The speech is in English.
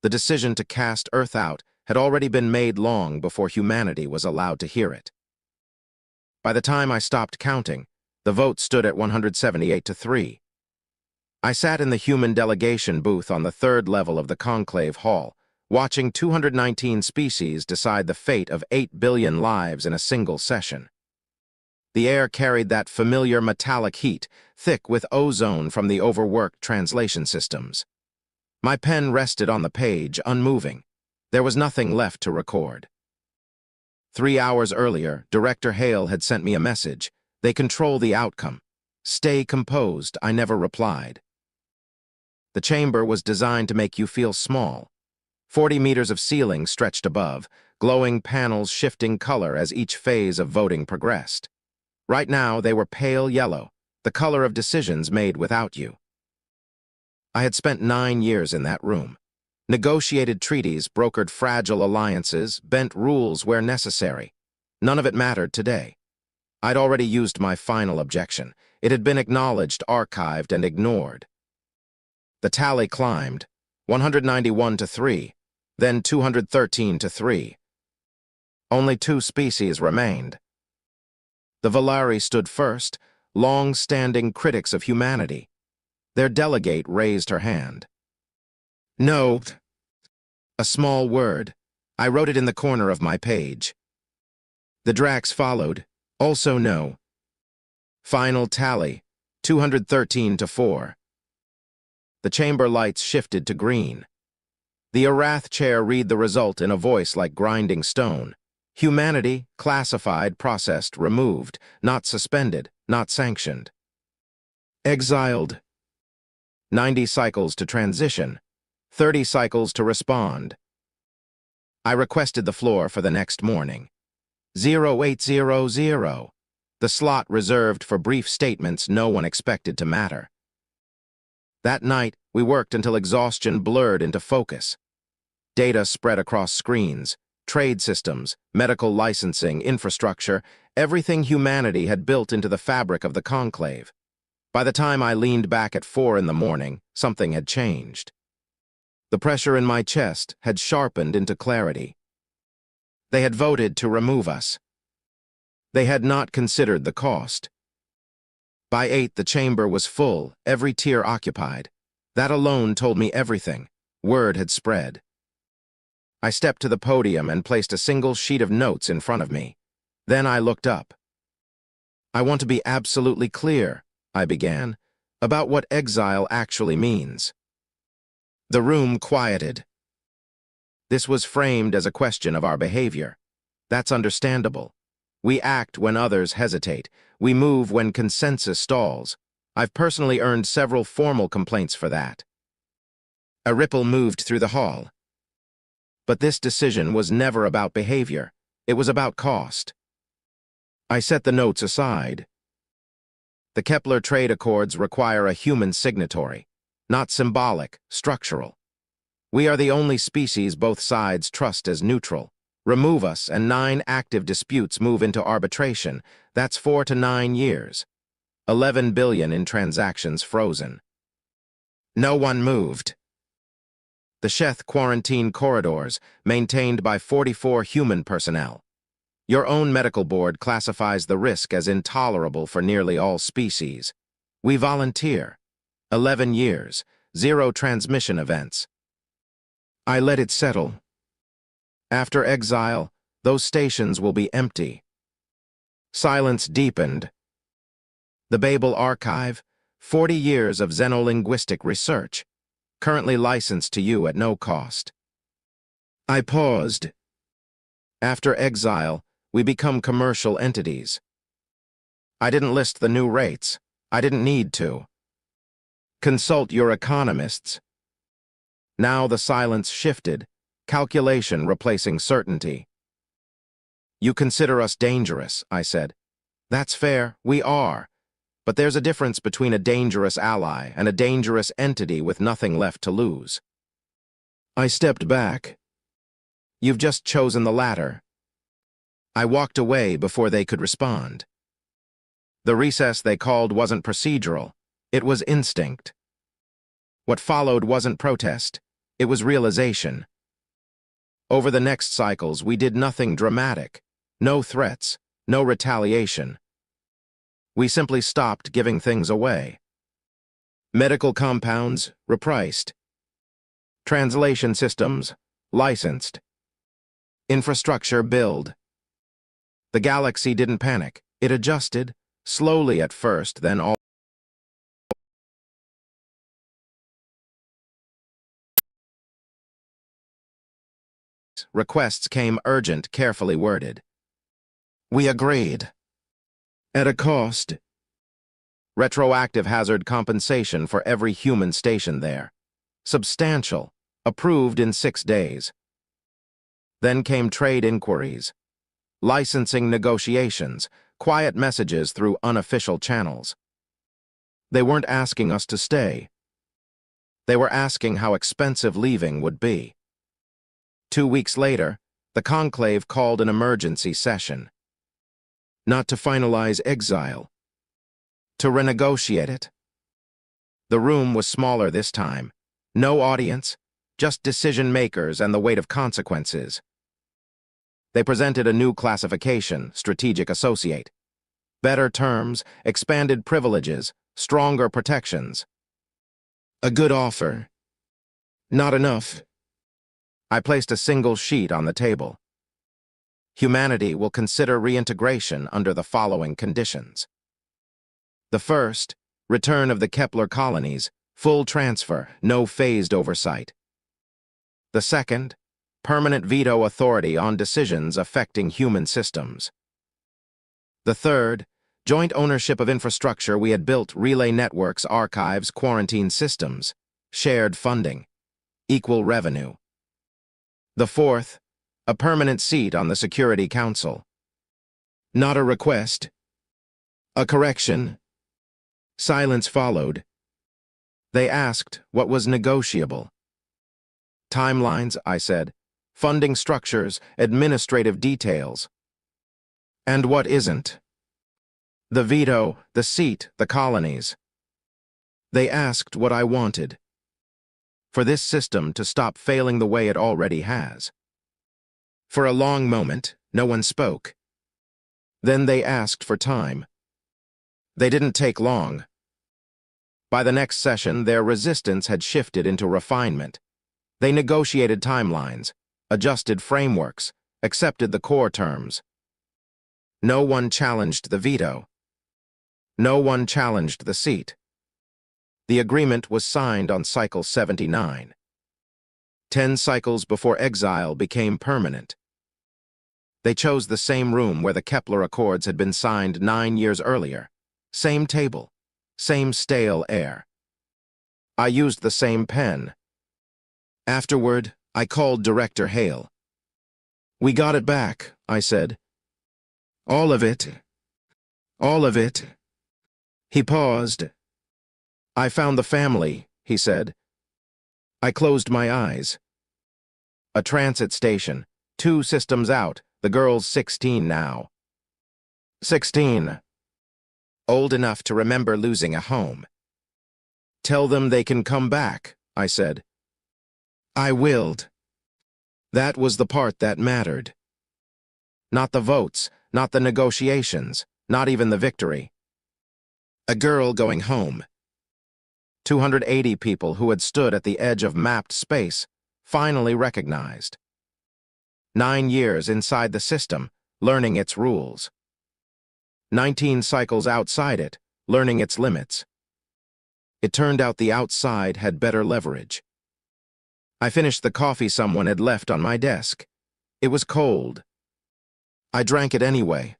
The decision to cast Earth out had already been made long before humanity was allowed to hear it. By the time I stopped counting, the vote stood at 178 to 3. I sat in the human delegation booth on the third level of the conclave hall, watching 219 species decide the fate of 8 billion lives in a single session. The air carried that familiar metallic heat, thick with ozone from the overworked translation systems. My pen rested on the page, unmoving. There was nothing left to record. 3 hours earlier, Director Hale had sent me a message. They control the outcome. Stay composed, I never replied. The chamber was designed to make you feel small. 40 meters of ceiling stretched above, glowing panels shifting color as each phase of voting progressed. Right now, they were pale yellow, the color of decisions made without you. I had spent 9 years in that room. Negotiated treaties, brokered fragile alliances, bent rules where necessary. None of it mattered today. I'd already used my final objection. It had been acknowledged, archived, and ignored. The tally climbed, 191 to 3, then 213 to 3. Only 2 species remained. The Valari stood first, long-standing critics of humanity. Their delegate raised her hand. No. A small word. I wrote it in the corner of my page. The Drax followed. Also no. Final tally, 213 to 4. The chamber lights shifted to green. The Arath chair read the result in a voice like grinding stone. Humanity, classified, processed, removed, not suspended, not sanctioned. Exiled. 90 cycles to transition, 30 cycles to respond. I requested the floor for the next morning. 0800, the slot reserved for brief statements no one expected to matter. That night, we worked until exhaustion blurred into focus. Data spread across screens, trade systems, medical licensing, infrastructure, everything humanity had built into the fabric of the conclave. By the time I leaned back at 4 in the morning, something had changed. The pressure in my chest had sharpened into clarity. They had voted to remove us. They had not considered the cost. By 8, the chamber was full, every tier occupied. That alone told me everything. Word had spread. I stepped to the podium and placed a single sheet of notes in front of me. Then I looked up. I want to be absolutely clear, I began, about what exile actually means. The room quieted. This was framed as a question of our behavior. That's understandable. We act when others hesitate. We move when consensus stalls. I've personally earned several formal complaints for that. A ripple moved through the hall. But this decision was never about behavior. It was about cost. I set the notes aside. The Kepler trade accords require a human signatory, not symbolic, structural. We are the only species both sides trust as neutral. Remove us and 9 active disputes move into arbitration. That's 4 to 9 years. 11 billion in transactions frozen. No one moved. The Sheth quarantine corridors, maintained by 44 human personnel. Your own medical board classifies the risk as intolerable for nearly all species. We volunteer. 11 years, 0 transmission events. I let it settle. After exile, those stations will be empty. Silence deepened. The Babel Archive, 40 years of xenolinguistic research, currently licensed to you at no cost. I paused. After exile, we become commercial entities. I didn't list the new rates. I didn't need to. Consult your economists. Now the silence shifted, calculation replacing certainty. You consider us dangerous, I said. That's fair, we are. But there's a difference between a dangerous ally and a dangerous entity with nothing left to lose. I stepped back. You've just chosen the latter. I walked away before they could respond. The recess they called wasn't procedural. It was instinct. What followed wasn't protest. It was realization. Over the next cycles, we did nothing dramatic. No threats, no retaliation. We simply stopped giving things away. Medical compounds, repriced. Translation systems, licensed. Infrastructure, build. The galaxy didn't panic. It adjusted, slowly at first, then all requests came urgent, carefully worded. We agreed. At a cost. Retroactive hazard compensation for every human stationed there. Substantial. Approved in 6 days. Then came trade inquiries. Licensing negotiations. Quiet messages through unofficial channels. They weren't asking us to stay. They were asking how expensive leaving would be. 2 weeks later, the conclave called an emergency session. Not to finalize Exile. To renegotiate it. The room was smaller this time. No audience, just decision-makers and the weight of consequences. They presented a new classification, Strategic Associate. Better terms, expanded privileges, stronger protections. A good offer. Not enough. I placed a single sheet on the table. Humanity will consider reintegration under the following conditions. The first, return of the Kepler colonies, full transfer, no phased oversight. The second, permanent veto authority on decisions affecting human systems. The third, joint ownership of infrastructure we had built, relay networks, archives, quarantine systems, shared funding, equal revenue. The fourth, a permanent seat on the Security Council. Not a request. A correction. Silence followed. They asked what was negotiable. Timelines, I said. Funding structures, administrative details. And what isn't? The veto, the seat, the colonies. They asked what I wanted. For this system to stop failing the way it already has. For a long moment, no one spoke. Then they asked for time. They didn't take long. By the next session, their resistance had shifted into refinement. They negotiated timelines, adjusted frameworks, accepted the core terms. No one challenged the veto. No one challenged the seat. The agreement was signed on cycle 79. 10 cycles before Exile became permanent. They chose the same room where the Kepler Accords had been signed 9 years earlier. Same table, same stale air. I used the same pen. Afterward, I called Director Hale. We got it back, I said. All of it. All of it. He paused. I found the family, he said. I closed my eyes. A transit station, 2 systems out, the girl's 16 now. 16. Old enough to remember losing a home. Tell them they can come back, I said. I willed. That was the part that mattered. Not the votes, not the negotiations, not even the victory. A girl going home. 280 people who had stood at the edge of mapped space, finally recognized. 9 years inside the system, learning its rules. 19 cycles outside it, learning its limits. It turned out the outside had better leverage. I finished the coffee someone had left on my desk. It was cold. I drank it anyway,